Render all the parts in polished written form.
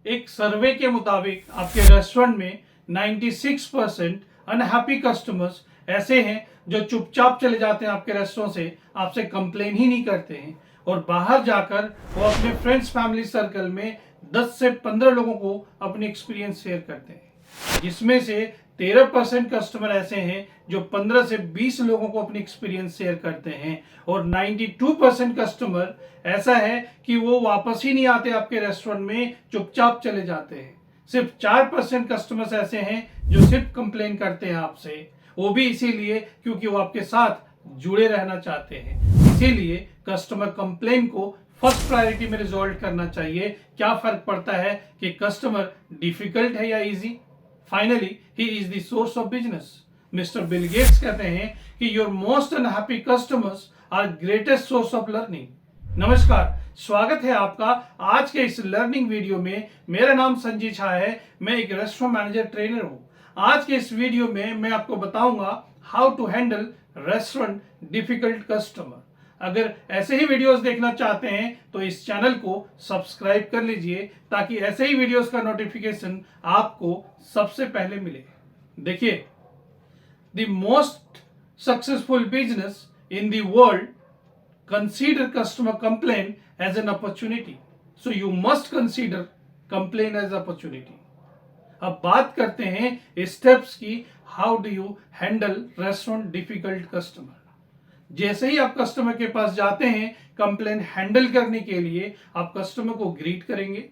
एक सर्वे के मुताबिक आपके रेस्टोरेंट में 96% अनहैप्पी कस्टमर्स ऐसे हैं जो चुपचाप चले जाते हैं आपके रेस्टोरेंट से, आपसे कंप्लेन ही नहीं करते हैं और बाहर जाकर वो अपने फ्रेंड्स फैमिली सर्कल में 10 से 15 लोगों को अपने एक्सपीरियंस शेयर करते हैं, जिसमें से 13% कस्टमर ऐसे हैं जो 15 से 20 लोगों को अपनी एक्सपीरियंस शेयर करते हैं और 92% कस्टमर ऐसा है कि वो वापस ही नहीं आते आपके रेस्टोरेंट में, चुपचाप चले जाते हैं। सिर्फ 4% कस्टमर्स ऐसे हैं जो सिर्फ कंप्लेन करते हैं आपसे, वो भी इसीलिए क्योंकि वो आपके साथ जुड़े रहना चाहते हैं। इसीलिए कस्टमर कंप्लेन को फर्स्ट प्रायोरिटी में रिजॉल्व करना चाहिए। क्या फर्क पड़ता है कि कस्टमर डिफिकल्ट है या easy, finally he is the source of business. Mister Bill Gates कहते हैं कि your most unhappy customers are greatest source of learning. नमस्कार, स्वागत है आपका आज के इस लर्निंग वीडियो में। मेरा नाम संजय झा है, मैं एक रेस्टोरेंट मैनेजर ट्रेनर हूं। आज के इस वीडियो में मैं आपको बताऊंगा how to handle restaurant difficult customer. अगर ऐसे ही वीडियोस देखना चाहते हैं तो इस चैनल को सब्सक्राइब कर लीजिए ताकि ऐसे ही वीडियोस का नोटिफिकेशन आपको सबसे पहले मिले। देखिए, the most successful business in the world consider customer complaint as an opportunity, so you must consider complaint as opportunity। अब बात करते हैं स्टेप्स की। How do you handle restaurant difficult customer. जैसे ही आप कस्टमर के पास जाते हैं कंप्लेन हैंडल करने के लिए, आप कस्टमर को ग्रीट करेंगे,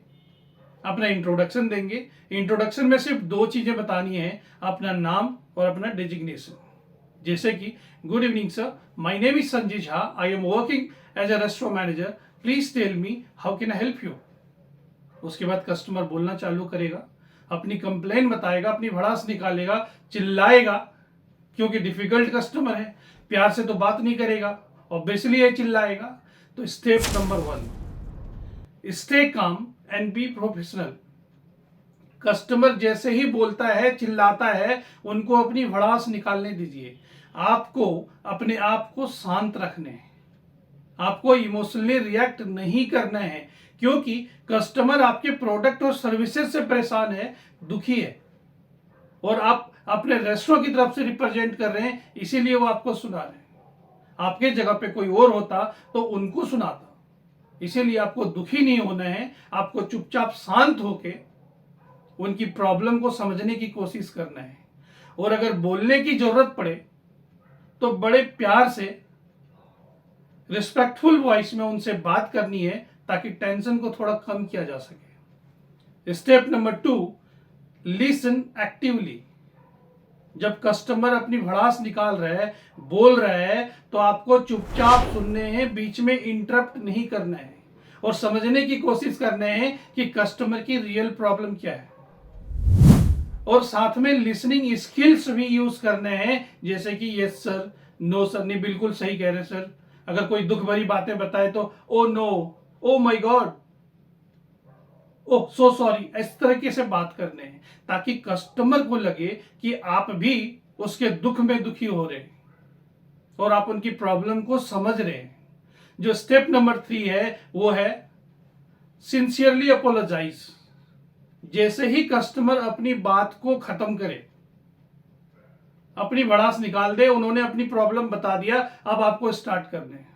अपना इंट्रोडक्शन देंगे। इंट्रोडक्शन में सिर्फ दो चीजें बतानी है, अपना नाम और अपना डेजिग्नेशन। जैसे कि good evening sir, my name is Sanjay Jha, I am working as a restaurant manager, please tell me how can I help you. उसके बाद कस्टमर बोलना चालू करेगा, अपनी कंप्लेन बताएगा, अपनी भड़ास निकालेगा, चिल्लाएगा, क्योंकि डिफिकल्ट कस्टमर है, प्यार से तो बात नहीं करेगा, ऑब्वियसली ये चिल्लाएगा। तो step number 1, stay calm and be professional. Customer जैसे ही बोलता है, चिल्लाता है, उनको अपनी भड़ास निकालने दीजिए। आपको अपने आप को शांत रखने हैं, आपको इमोशनली रिएक्ट नहीं करना है, क्योंकि कस्टमर आपके प्रोडक्ट और सर्विसेज से परेशान है, दुखी है, और आप अपने रेस्टोरेंट की तरफ से रिप्रेजेंट कर रहे हैं, इसीलिए वो आपको सुना रहे हैं। आपके जगह पे कोई और होता तो उनको सुनाता। इसीलिए आपको दुखी नहीं होना है, आपको चुपचाप शांत होके उनकी प्रॉब्लम को समझने की कोशिश करना है। और अगर बोलने की जरूरत पड़े तो बड़े प्यार से रिस्पेक्टफुल वॉइस में उनसे बात करनी है, ताकि टेंशन को थोड़ा कम किया जा सके। Step number 2, listen actively. जब कस्टमर अपनी भड़ास निकाल रहा है, बोल रहा है, तो आपको चुपचाप सुनने हैं, बीच में इंटरप्ट नहीं करना है और समझने की कोशिश करना है कि कस्टमर की रियल प्रॉब्लम क्या है। और साथ में लिसनिंग स्किल्स भी यूज करने हैं, जैसे कि यस सर, नो सर, नहीं बिल्कुल सही कह रहे सर। अगर कोई दुख भरी बातें बताए तो oh no, oh my God, oh so sorry, इस तरीके से बात करने हैं, ताकि कस्टमर को लगे कि आप भी उसके दुख में दुखी हो रहे हैं और आप उनकी प्रॉब्लम को समझ रहे हैं। जो स्टेप नंबर 3 है वो है सिंसियरली अपोलोजाइज। जैसे ही कस्टमर अपनी बात को खत्म करे, अपनी भड़ास निकाल दे, उन्होंने अपनी प्रॉब्लम बता दिया, अब आपको स्टार्ट करने हैं।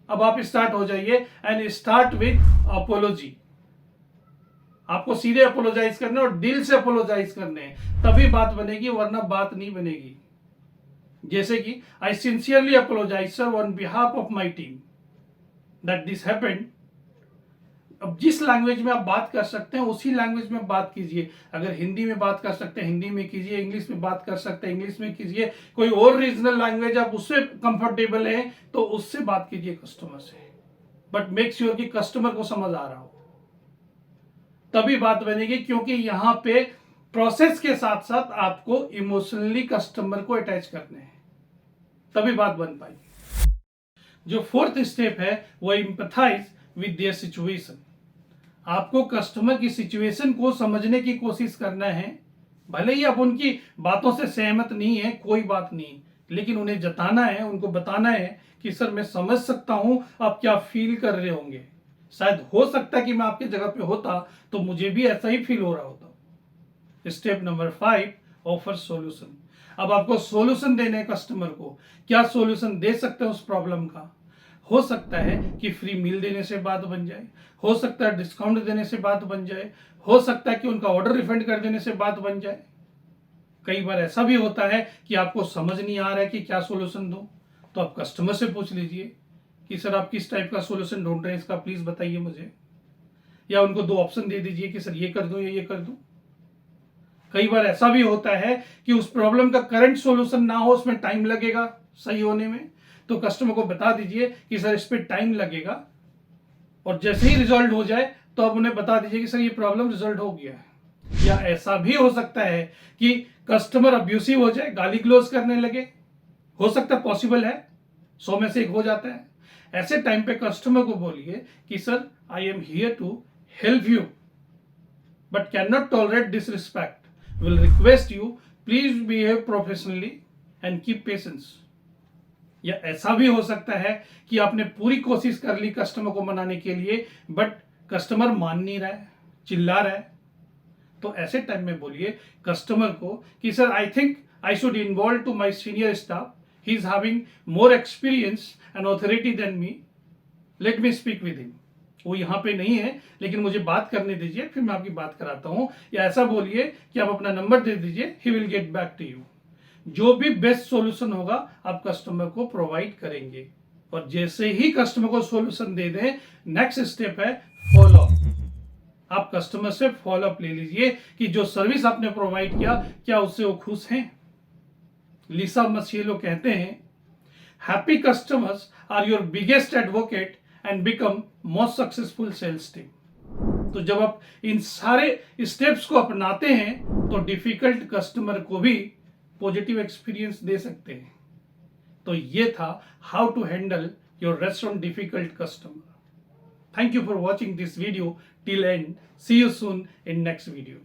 अब आप स्टार्ट हो जाइए एंड स्टार्ट विद अपोलॉजी। आपको सीधे अपोलोजाइज करने और दिल से अपोलोजाइज करने हैं, तभी बात बनेगी, वरना बात नहीं बनेगी। जैसे कि I sincerely apologize sir on behalf of my team that this happened. अब जिस लैंग्वेज में आप बात कर सकते हैं उसी लैंग्वेज में बात कीजिए। अगर हिंदी में बात कर सकते हैं हिंदी में कीजिए, इंग्लिश में बात कर सकते हैं इंग्लिश में कीजिए, कोई और रीजनल लैंग्वेज आप उससे कंफर्टेबल है तो उससे बात कीजिए कस्टमर से, बट मेक श्योर कि कस्टमर को समझ आ रहा हो, तभी बात बनेगी। क्योंकि यहां पे प्रोसेस के साथ साथ आपको इमोशनली कस्टमर को अटैच करने हैं, तभी बात बन पाएगी। जो 4th स्टेप है वो एम्पैथाइज विद देयर सिचुएशन। आपको कस्टमर की सिचुएशन को समझने की कोशिश करना है। भले ही आप उनकी बातों से सहमत नहीं है, कोई बात नहीं, लेकिन उन्हें जताना है, उनको बताना है कि सर मैं समझ सकता हूं आप क्या फील कर रहे होंगे, शायद हो सकता है कि मैं आपकी जगह पे होता तो मुझे भी ऐसा ही फील हो रहा होता। Step number 5, offer solution. अब आपको सॉल्यूशन देने हैं कस्टमर को। क्या सॉल्यूशन दे सकते हैं उस प्रॉब्लम का? हो सकता है कि फ्री मील देने से बात बन जाए, हो सकता है डिस्काउंट देने से बात बन जाए, हो सकता है कि उनका ऑर्डर रिफंड कर देने से बात बन जाए। कई बार ऐसा भी होता है कि आपको समझ नहीं आ रहा है कि क्या सॉल्यूशन दूं, तो आप कस्टमर से पूछ लीजिए कि सर आप किस टाइप का सॉल्यूशन ढूंढ रहे हैं, इसका प्लीज बताइए मुझे। या उनको 2 ऑप्शन दे दीजिए कि सर ये कर दूं या ये कर दूं। कई बार ऐसा भी होता है कि उस प्रॉब्लम का करंट सॉल्यूशन ना हो, उसमें टाइम लगेगा सही होने में, तो कस्टमर को बता दीजिए कि सर इस पे टाइम लगेगा, और जैसे ही रिजॉल्व हो जाए तो आप उन्हें बता दीजिए कि सर ये प्रॉब्लम रिजॉल्व हो गया है। या ऐसा भी हो सकता है कि कस्टमर अब्यूसिव हो जाए, गाली ग्लोज करने लगे, हो सकता है, पॉसिबल है, 100 में से 1 हो जाता है। ऐसे टाइम पे कस्टमर को बोलिए कि sir I am here to help you but can not tolerate disrespect, will request you please behave professionally and keep patience. या ऐसा भी हो सकता है कि आपने पूरी कोशिश कर ली कस्टमर को मनाने के लिए, बट कस्टमर मान नहीं रहा है, चिल्ला रहा है। तो ऐसे टाइम में बोलिए कस्टमर को कि sir I think I should involve to my senior staff, he is having more experience and authority than me, let me speak with him. वो यहाँ पे नहीं है लेकिन मुझे बात करने दीजिए, फिर मैं आपकी बात कराता हूँ। या ऐसा बोलिए कि आप अपना नंबर दे दीजिए, he will get back to you. जो भी बेस्ट सॉल्यूशन होगा आप कस्टमर को प्रोवाइड करेंगे। और जैसे ही कस्टमर को सॉल्यूशन दे दें, नेक्स्ट स्टेप है फॉलो अप। आप कस्टमर से फॉलो अप ले लीजिए कि जो सर्विस आपने प्रोवाइड किया, क्या उससे वो खुश हैं। लिसा मसिएलो कहते हैं, happy customers are your biggest advocate and become most successful sales team. तो जब आप इन सारे स्टेप्स को अपनाते हैं तो डिफिकल्ट कस्टमर को भी पॉजिटिव एक्सपीरियंस दे सकते हैं। तो ये था how to handle your restaurant difficult customer. Thank you for watching this video till end. See you soon in next video.